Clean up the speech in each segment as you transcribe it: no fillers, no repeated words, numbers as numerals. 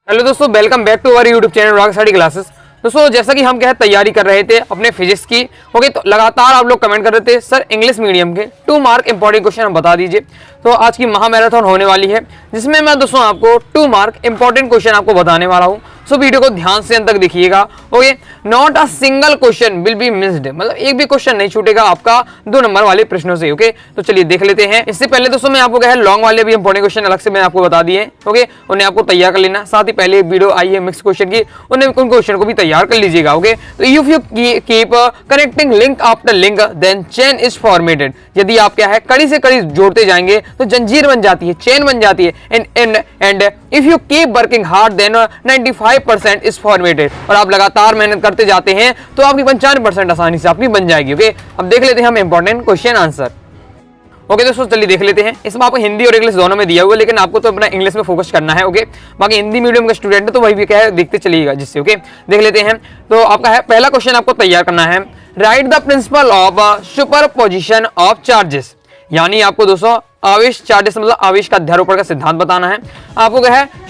Hello दोस्तों, welcome back to our YouTube channel rock study classes. दोस्तों जैसा कि हम तैयारी कर रहे थे अपने फिजिक्स की, ओके, तो लगातार आप लोग कमेंट कर रहे थे सर इंग्लिश मीडियम के 2 मार्क इंपॉर्टेंट क्वेश्चन हम बता दीजिए। तो आज की महामैराथन होने वाली है जिसमें मैं दोस्तों आपको 2 मार्क इंपॉर्टेंट क्वेश्चन आपको बताने वाला हूँ। सो वीडियो को ध्यान से अंत तक देखिएगा। Okay, not a single question will be missed, मतलब एक भी क्वेश्चन नहीं छूटेगा आपका 2 नंबर वाले प्रश्नों से। ओके, तो चलिए देख लेते हैं। इससे पहले दोस्तों मैं आपको लॉन्ग वाले भी इंपॉर्टेंट क्वेश्चन अलग से मैंने आपको बता दिए। ओके, उन्हें आपको तैयार कर लेना। साथ ही पहले एक वीडियो आई है मिक्स क्वेश्चन की, उन क्वेश्चन को भी तैयार कर लीजिएगा। ओके, तो if you keep connecting link after link then chain is formatted, यदि आप कड़ी से कड़ी जोड़ते जाएंगे तो जंजीर बन जाती है, चेन बन जाती है। And if you keep working hard then 95% is formatted, और आप लगातार मेहनत करते जाते हैं तो आपकी 95% आसानी से आपकी बन जाएगी। ओके, अब देख लेते हैं हम इंपॉर्टेंट क्वेश्चन आंसर। ओके दोस्तों चलिए देख लेते हैं। इसमें आपको हिंदी और इंग्लिश दोनों में दिया हुआ है, लेकिन आपको तो अपना इंग्लिश में फोकस करना है। ओके, बाकी हिंदी मीडियम का स्टूडेंट है तो वही भी देखते चलिएगा जिससे। ओके, देख लेते हैं। तो आपका पहला क्वेश्चन आपको तैयार करना है, right the principle of superposition of charges, यानी आपको दोस्तों आवेश चार्जेस मतलब आवेश का अध्यारोपण का सिद्धांत बताना है। आपको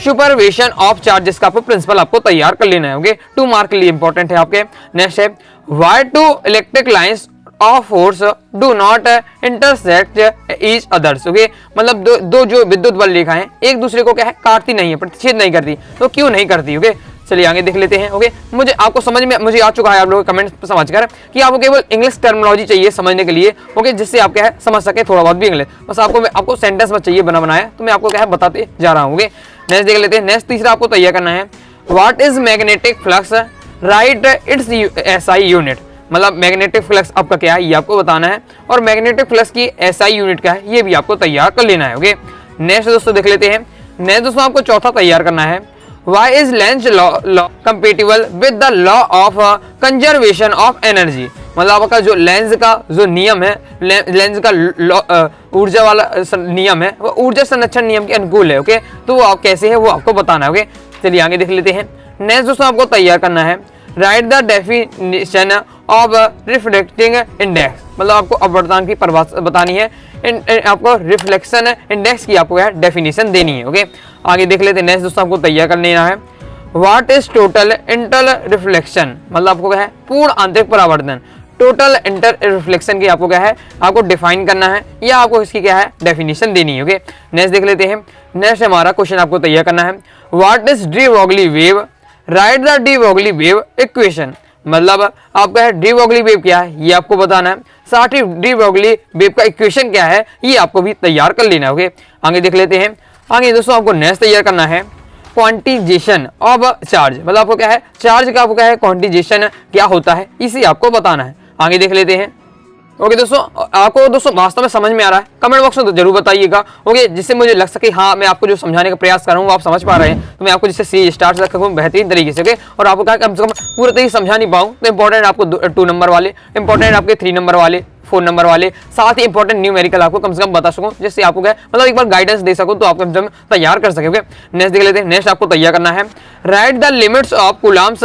सुपरवेशन ऑफ चार्जेस का प्रिंसिपल आपको तैयार कर लेना है। ओके, 2 मार्क के लिए इंपॉर्टेंट है आपके। नेक्स्ट है, why 2 electric lines of force do not intersect each others. Okay, मतलब दो जो विद्युत बल रेखा है एक दूसरे को काटती नहीं है, प्रतिच्छेद नहीं करती, तो क्यों नहीं करती। ओके, चलिए आगे देख लेते हैं। ओके, मुझे आपको समझ में आ चुका है आप लोगों के कमेंट समझकर कि आपको केवल इंग्लिश टर्मिनोलॉजी चाहिए समझने के लिए। ओके, जिससे आप समझ सके थोड़ा बहुत भी इंग्लिश, बस आपको सेंटेंस में चाहिए बनाया, तो मैं आपको बताते जा रहा हूँ। ओके, नेक्स्ट देख लेते हैं। नेक्स्ट तीसरा आपको तैयार करना है, what is magnetic flux, right it's SI unit, मतलब मैग्नेटिक फ्लक्स आपका क्या है ये आपको बताना है, और मैग्नेटिक फ्लक्स की एसआई यूनिट क्या है ये भी आपको तैयार कर लेना है। ओके, नेक्स्ट दोस्तों देख लेते हैं। नेक्स्ट दोस्तों आपको चौथा तैयार करना है, Why is Lenz law compatible with the law of conservation of energy, मतलब आपका जो लेंज का जो नियम है, लेंज का ऊर्जा वाला नियम है, वो ऊर्जा संरक्षण नियम के अनुकूल है। ओके, तो वो आप कैसे है वो आपको बताना है। ओके, चलिए आगे देख लेते हैं। नेक्स्ट दोस्तों आपको तैयार करना है, right the definition of reflecting index, मतलब आपको अपवर्तन की परिभाषा बतानी है, आपको रिफ्लेक्शन इंडेक्स की आपको डेफिनेशन देनी है। ओके, आगे देख लेते हैं। नेक्स्ट दोस्तों आपको तैयार कर लेना है, what is total inter reflection, मतलब आपको पूर्ण आंतरिक परावर्तन, टोटल इंटर रिफ्लेक्शन की आपको आपको डिफाइन करना है, या आपको इसकी डेफिनेशन देनी है। ओके, नेक्स्ट देख लेते हैं। नेक्स्ट हमारा क्वेश्चन आपको तैयार करना है, what is de Broglie wave, right the de Broglie wave equation, मतलब आपका डी ब्रोगली वेव क्या है ये आपको बताना है, साथ ही डी ब्रोगली वेव का इक्वेशन क्या है ये आपको भी तैयार कर लेना है। ओके, आगे देख लेते हैं। आगे दोस्तों आपको नेक्स्ट तैयार करना है, क्वांटिजेशन ऑफ चार्ज, मतलब आपको चार्ज का आपको क्वांटिजेशन क्या होता है इसे आपको बताना है। आगे देख लेते हैं। ओके दोस्तों, आपको दोस्तों वास्तव में समझ में आ रहा है कमेंट बॉक्स में तो जरूर बताइएगा। ओके, जिससे मुझे लग सके हाँ मैं आपको जो समझाने का प्रयास कर रहा हूँ आप समझ पा रहे हैं, तो मैं आपको जिससे सी स्टार्ट रखूँ बेहतरीन तरीके से। ओके, और आपको कम से कम पूरे तरीके समझा नहीं पाऊँ तो इंपॉर्टेंट आपको 2 नंबर वाले, इंपॉर्टेंट आपके 3 नंबर वाले, 4 नंबर वाले, साथ ही इंपॉर्टेंट न्यूमेरिकल आपको कम से कम बता सकूं, जिससे आपको मतलब एक बार गाइडेंस दे सकूं तो आप कम से कम तैयार कर सके। नेक्स्ट देख लेते हैं। नेक्स्ट आपको तैयार करना है, right the limits of Coulomb's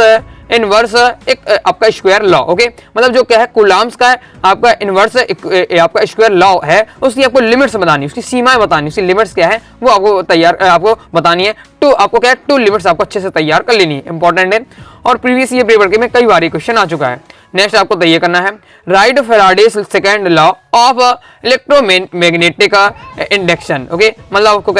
inverse एक आपका स्क्वायर लॉ। ओके, मतलब जो कूलम्स का आपका इनवर्स आपका स्क्वायर लॉ है उसकी आपको लिमिट्स बतानी, उसकी सीमाएं बतानी, उसकी लिमिट्स क्या है वो आपको बतानी है। तो आपको 2 लिमिट्स आपको अच्छे से तैयार कर लेनी है, इंपॉर्टेंट है, और प्रीवियस ईयर पेपर के में कई बार क्वेश्चन आ चुका है। नेक्स्ट आपको तैयार करना है, right Faraday's second law of electromagnetic induction. Okay, मतलब आपको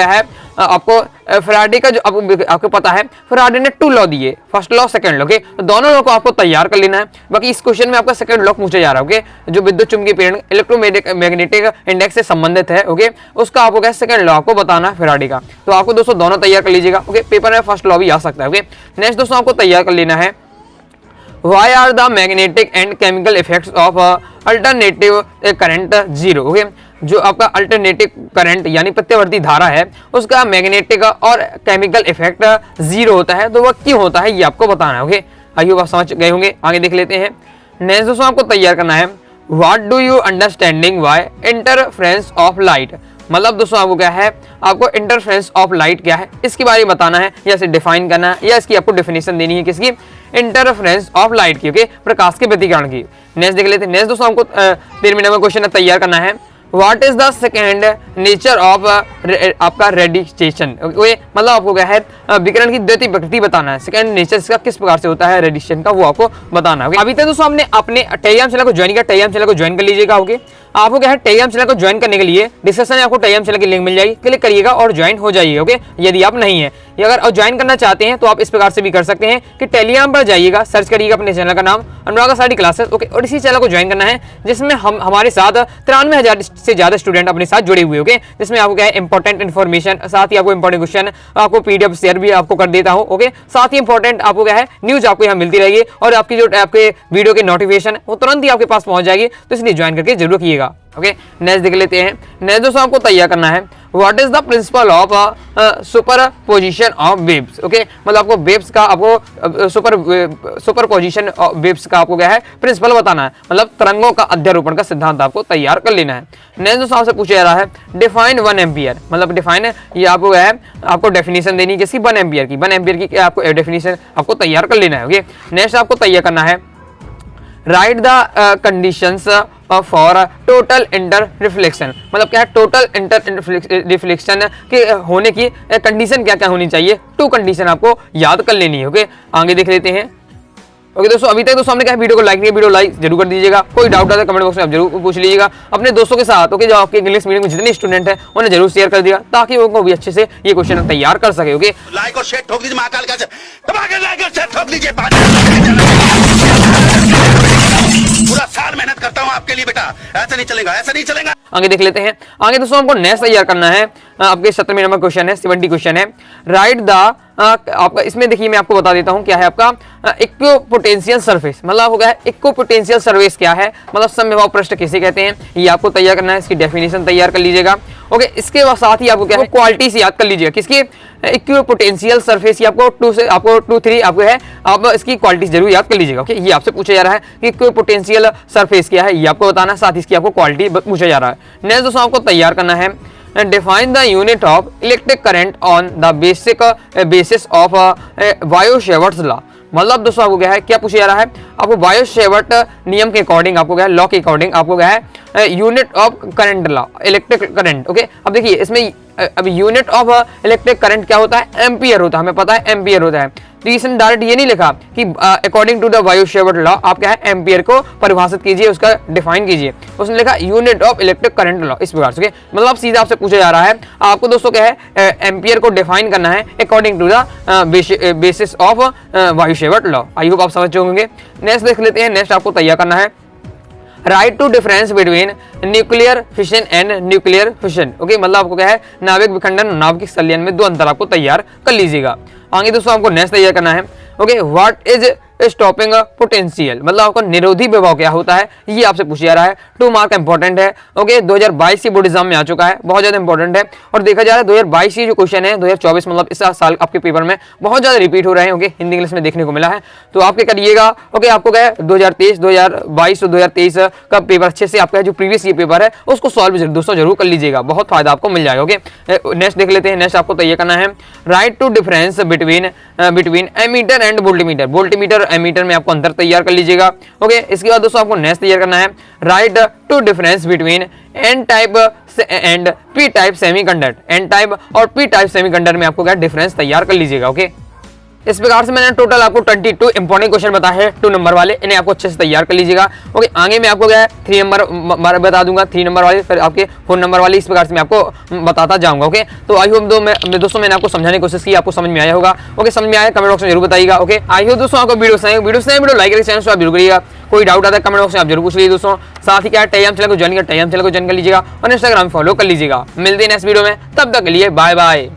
आपको फैराडे का जो आपको पता है फैराडे ने 2 लॉ दिए, first law second law. Okay, तो दोनों लॉ को आपको तैयार कर लेना है। बाकी इस क्वेश्चन में आपका सेकंड लॉ पूछा जा रहा है। ओके, जो विद्युत चुंबकीय प्रेरण इलेक्ट्रोमैग्नेटिक इंडेक्स से संबंधित है। ओके, उसका आपको सेकंड लॉ आपको बताना है फैराडे का, तो आपको दोस्तों दोनों तैयार कर लीजिएगा। ओके, पेपर में फर्स्ट लॉ भी आ सकता है। ओके, नेक्स्ट दोस्तों आपको तैयार कर लेना है, Why are the magnetic and chemical effects of alternative current zero? Okay, जो आपका अल्टरनेटिव करंट यानी प्रत्यावर्ती धारा है उसका मैग्नेटिक और केमिकल इफेक्ट 0 होता है, तो वह क्यों होता है ये आपको बताना है। ओके, आइए आप समझ गए होंगे। आगे देख लेते हैं। नेक्स्ट दोस्तों आपको तैयार करना है, what do you understanding by interference of light, मतलब दोस्तों आपको आपको इंटरफेरेंस ऑफ लाइट क्या है इसके बारे में बताना है, या इसे डिफाइन करना है, या इसकी आपको डेफिनेशन देनी है किसकी, इंटरफेरेंस ऑफ लाइट की। ओके, प्रकाश के व्यतिकरण की। नेक्स्ट देख लेते हैं। नेक्स्ट दोस्तों आपको 13 मिनट में क्वेश्चन तैयार करना है, what is the second nature of आपका रेडिएशन, मतलब आपको क्या है विकिरण की द्वितीय प्रकृति बताना है। सेकेंड नेचर इसका किस प्रकार से होता है रेडिएशन का, वो आपको बताना है। अभी तक दोस्तों हमने अपने टेलीग्राम चैनल को ज्वाइन किया, टेलीग्राम चैनल को ज्वाइन कर लीजिएगा। ओके, आपको क्या है टेलीग्राम चैनल को ज्वाइन करने के लिए डिस्क्रिप्शन में आपको टेलीग्राम चैनल की लिंक मिल जाएगी, क्लिक करिएगा और ज्वाइन हो जाइएगा। ओके, यदि आप नहीं है अगर ज्वाइन करना चाहते हैं तो आप इस प्रकार से भी कर सकते हैं कि टेलीग्राम पर जाइएगा, सर्च करिएगा अपने चैनल का नाम अनुराग स्टडी क्लासेस। ओके, और इसी चैनल को ज्वाइन करना है जिसमें हमारे साथ 93,000 से ज्यादा स्टूडेंट अपने साथ जुड़े हुए। ओके, जिसमें आपको क्या है इंपॉर्टेंट इन्फॉर्मेशन, साथ ही आपको इंपॉर्टेंट क्वेश्चन, आपको पीडीएफ शेयर भी आपको कर देता हूँ। ओके, साथ ही इंपॉर्टेंट आपको क्या है न्यूज आपको यहाँ मिलती रहेगी और आपकी जो आपके वीडियो की नोटिफिकेशन वो तुरंत ही आपके पास पहुंच जाएगी, तो इसलिए ज्वाइन करके जरूर कीजिएगा। ओके, नेक्स्ट देख लेते हैं। नेक्स्ट दोस्तों आपको तैयार करना है what is the principle of super position of waves. Okay, मतलब आपको वेव्स का आपको सुपर पोजिशन वेव्स का आपको क्या है प्रिंसिपल बताना है, मतलब तरंगों का अध्यारोपण का सिद्धांत आपको तैयार कर लेना है। नेक्स्ट दोस्तों आपसे पूछा जा रहा है डिफाइन 1 एम्पियर, मतलब डिफाइन ये आपको क्या है आपको डेफिनेशन देनी है किसकी 1 एम्पियर की। 1 एम्पियर की आपको डेफिनेशन आपको तैयार कर लेना है। ओके, नेक्स्ट आपको तैयार करना है right the conditions for total inter reflection, मतलब क्या है टोटल इंटर रिफ्लेक्शन के होने की कंडीशन क्या क्या होनी चाहिए, 2 कंडीशन आपको याद कर लेनी है। ओके, आगे देख लेते हैं। ओके दोस्तों, अभी तक दोस्तों हमने क्या वीडियो को लाइक नहीं, वीडियो लाइक जरूर कर दीजिएगा। कोई डाउट आता है कमेंट बॉक्स में आप जरूर पूछ लीजिएगा अपने दोस्तों के साथ। ओके, जो आपके इंग्लिश मीडियम में जितने स्टूडेंट हैं उन्हें जरूर शेयर कर दिया ताकि वो भी अच्छे से ये क्वेश्चन तैयार कर सके। ओके, लाइक और शेयर ठोक दीजिए, महाकाल का लाइक और शेयर ठोक लीजिए। पूरा साल मेहनत करता हूँ आपके लिए बेटा, ऐसा नहीं चलेगा, ऐसा नहीं चलेगा। आगे देख लेते हैं। आगे दोस्तों हमको नेक्स्ट तैयार करना है, आपके 17वें नंबर क्वेश्चन है, 70 क्वेश्चन है। राइट द आपका इसमें देखिए मैं आपको बता देता हूं क्या है आपका इक्विपोटेंशियल सरफेस, मतलब आपको क्या है इक्विपोटेंशियल सरफेस क्या है, मतलब समविभव पृष्ठ किसे कहते हैं, ये आपको तैयार करना है। इसकी डेफिनेशन तैयार कर लीजिएगा। ओके, इसके बाद साथ ही आपको क्या है क्वालिटी से याद कर लीजिएगा किसकी इक्विपोटेंशियल सरफेस, ये आपको 2 से आपको 2 3 आपको है, आप इसकी क्वालिटी जरूर याद कर लीजिएगा। ओके, ये आपसे पूछा जा रहा है कि इक्विपोटेंशियल सरफेस क्या है, ये आपको बताना, साथ ही इसकी आपको क्वालिटी पूछा जा रहा है। नेक्स्ट दोस्तों आपको तैयार करना है define the unit of electric current on the basis of Biot-Savart's law, मतलब दोस्तों आपको क्या है क्या पूछा जा रहा है आपको बायो-सेवर्ट नियम के अकॉर्डिंग आपको क्या है लॉ के अकॉर्डिंग आपको क्या है unit of current law electric current. Okay, अब देखिए इसमें अभी यूनिट ऑफ इलेक्ट्रिक करंट क्या होता है एम्पियर होता है, हमें पता है एम्पियर होता है। तो इसने डायरेक्ट ये नहीं लिखा कि according to the Biot Savart law आप क्या है एम्पियर को परिभाषित कीजिए, उसका डिफाइन कीजिए, उसने लिखा unit of electric current law इस प्रकार से। मतलब सीधा आपसे पूछा जा रहा है आपको दोस्तों क्या है एम्पियर को डिफाइन करना है according to the basis of Biot Savart law. I hope आप समझ होंगे। नेक्स्ट देख लेते हैं। नेक्स्ट आपको तैयार करना है write to difference between nuclear fission and nuclear fission. Okay, मतलब आपको क्या है नाभिक विखंडन और नाभिक संलयन में 2 अंतर आपको तैयार कर लीजिएगा। आगे दोस्तों आपको नेक्स्ट तैयार करना है okay what is stopping potential, मतलब आपको निरोधी विभव क्या होता है ये आपसे पूछा जा रहा है। 2 मार्क इंपॉर्टेंट है। ओके, 2022 की बोर्ड एग्जाम में आ चुका है, बहुत ज्यादा इंपॉर्टेंट है। और देखा जा रहा है 2022 की जो क्वेश्चन है 2024 मतलब इस साल आपके पेपर में बहुत ज्यादा रिपीट हो रहे हैं। ओके, हिंदी इंग्लिश में देखने को मिला है, तो आप क्या करिएगा ओके आपको क्या है 2023 2022 और 2023 का पेपर अच्छे से आपका जो प्रीवियस ये पेपर है उसको सॉल्व दोस्तों जरूर कर लीजिएगा, बहुत फायदा आपको मिल जाएगा। ओके, नेक्स्ट देख लेते हैं। नेक्स्ट आपको तैयार करना है write to difference between ammeter and voltmeter. Voltmeter ammeter में आपको अंतर तैयार कर लीजिएगा। ओके, इसके बाद दोस्तों आपको नेक्स्ट तैयार करना है write to difference between N type and P type semiconductor. N type और पी टाइप सेमीकंडक्टर में आपको क्या डिफरेंस तैयार कर लीजिएगा। ओके, इस प्रकार से मैंने टोटल आपको 22 इंपॉर्टेंट क्वेश्चन बताए हैं 2 नंबर वाले, इन्हें आपको अच्छे से तैयार कर लीजिएगा। ओके, आगे मैं आपको क्या है 3 नंबर बता दूंगा, 3 नंबर वाले, फिर आपके 4 नंबर वाले, इस प्रकार से मैं आपको बताता जाऊंगा। ओके, तो आई होप दोस्तों मैंने आपको समझाने की कोशिश की, आपको समझ में आया होगा। ओके, समझ में आया कमेंट बॉक्स में जरूर बताइएगा। ओके, आई होप दोस्तों आपको वीडियो लाइक करिए, चैनल को आप जरूर करिएगा। कोई डाउट आता है कमेंट बॉक्स में आप जरूर पूछ लीजिए दोस्तों। साथ ही क्या टेलीग्राम चैनल को ज्वाइन कर लीजिएगा और इंस्टाग्राम फॉलो कर लीजिएगा। मिलते हैं नेक्स्ट वीडियो में, तब तक के लिए बाय बाय।